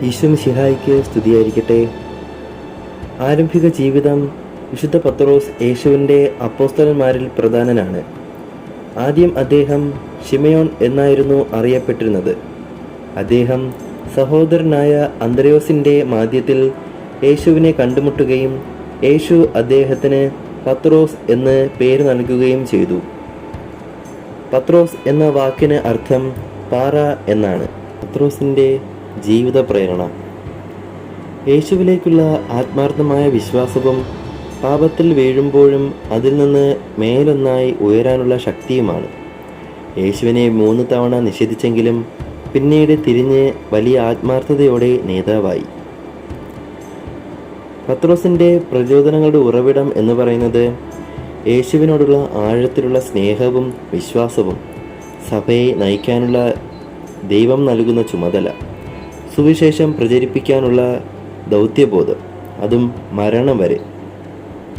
ഈശോ മിശിഹായ്ക്ക് സ്തുതിയായിരിക്കട്ടെ. ആരംഭിക ജീവിതം വിശുദ്ധ പത്രോസ് യേശുവിൻ്റെ അപ്പോസ്തലന്മാരിൽ പ്രധാനനാണ്. ആദ്യം അദ്ദേഹം ശിമയോൻ എന്നായിരുന്നു അറിയപ്പെട്ടിരുന്നത്. അദ്ദേഹം സഹോദരനായ അന്ത്രയോസിൻ്റെ മാധ്യത്തിൽ യേശുവിനെ കണ്ടുമുട്ടുകയും യേശു അദ്ദേഹത്തിന് പത്രോസ് എന്ന് പേര് നൽകുകയും ചെയ്തു. പത്രോസ് എന്ന വാക്കിന് അർത്ഥം പാറ എന്നാണ്. പത്രോസിൻ്റെ ജീവിത പ്രേരണ യേശുവിലേക്കുള്ള ആത്മാർത്ഥമായ വിശ്വാസവും പാപത്തിൽ വീഴുമ്പോഴും അതിൽ നിന്ന് മേലൊന്നായി ഉയരാനുള്ള ശക്തിയുമാണ്. യേശുവിനെ 3 തവണ നിഷേധിച്ചെങ്കിലും പിന്നീട് തിരിഞ്ഞ് വലിയ ആത്മാർത്ഥതയോടെ നേതാവായി. പത്രോസിൻ്റെ പ്രചോദനങ്ങളുടെ ഉറവിടം എന്ന് പറയുന്നത് യേശുവിനോടുള്ള ആഴത്തിലുള്ള സ്നേഹവും വിശ്വാസവും, സഭയെ നയിക്കാനുള്ള ദൈവം നൽകുന്ന ചുമതല, സുവിശേഷം പ്രചരിപ്പിക്കാനുള്ള ദൗത്യബോധം, അതും മരണം വരെ.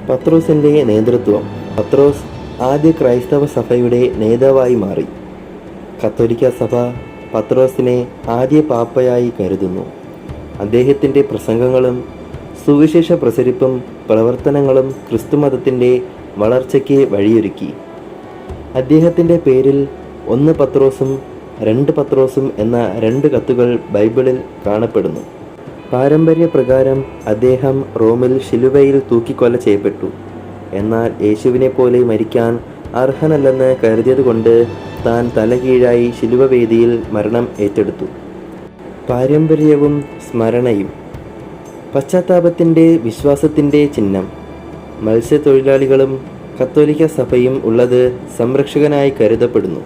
പത്രോസിൻ്റെ നേതൃത്വം. പത്രോസ് ആദ്യ ക്രൈസ്തവ സഭയുടെ നേതാവായി മാറി. കത്തോലിക്ക സഭ പത്രോസിനെ ആദ്യ പാപ്പയായി കരുതുന്നു. അദ്ദേഹത്തിൻ്റെ പ്രസംഗങ്ങളും സുവിശേഷ പ്രസരിപ്പും പ്രവർത്തനങ്ങളും ക്രിസ്തുമതത്തിൻ്റെ വളർച്ചയ്ക്ക് വഴിയൊരുക്കി. അദ്ദേഹത്തിൻ്റെ പേരിൽ 1 പത്രോസും 2 പത്രോസും എന്ന 2 കത്തുകൾ ബൈബിളിൽ കാണപ്പെടുന്നു. പാരമ്പര്യപ്രകാരം അദ്ദേഹം റോമിൽ ശിലുവയിൽ തൂക്കിക്കൊല ചെയ്യപ്പെട്ടു. എന്നാൽ യേശുവിനെ പോലെ മരിക്കാൻ അർഹനല്ലെന്ന് കരുതിയതുകൊണ്ട് താൻ തലകീഴായി ശിലുവവേദിയിൽ മരണം ഏറ്റെടുത്തു. പാരമ്പര്യവും സ്മരണയും. പശ്ചാത്താപത്തിൻ്റെ വിശ്വാസത്തിൻ്റെ ചിഹ്നം. മത്സ്യത്തൊഴിലാളികളും കത്തോലിക്ക സഭയും ഉള്ളത് സംരക്ഷകനായി കരുതപ്പെടുന്നു.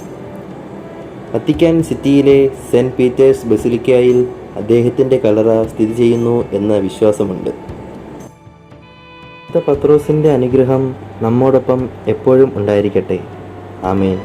വത്തിക്കാൻ സിറ്റിയിലെ സെൻറ്റ് പീറ്റേഴ്സ് ബസിലിക്കയിൽ അദ്ദേഹത്തിൻ്റെ കല്ലറ സ്ഥിതി ചെയ്യുന്നു എന്ന വിശ്വാസമുണ്ട്. പത്രോസിൻ്റെ അനുഗ്രഹം നമ്മോടൊപ്പം എപ്പോഴും ഉണ്ടായിരിക്കട്ടെ. ആമേൻ.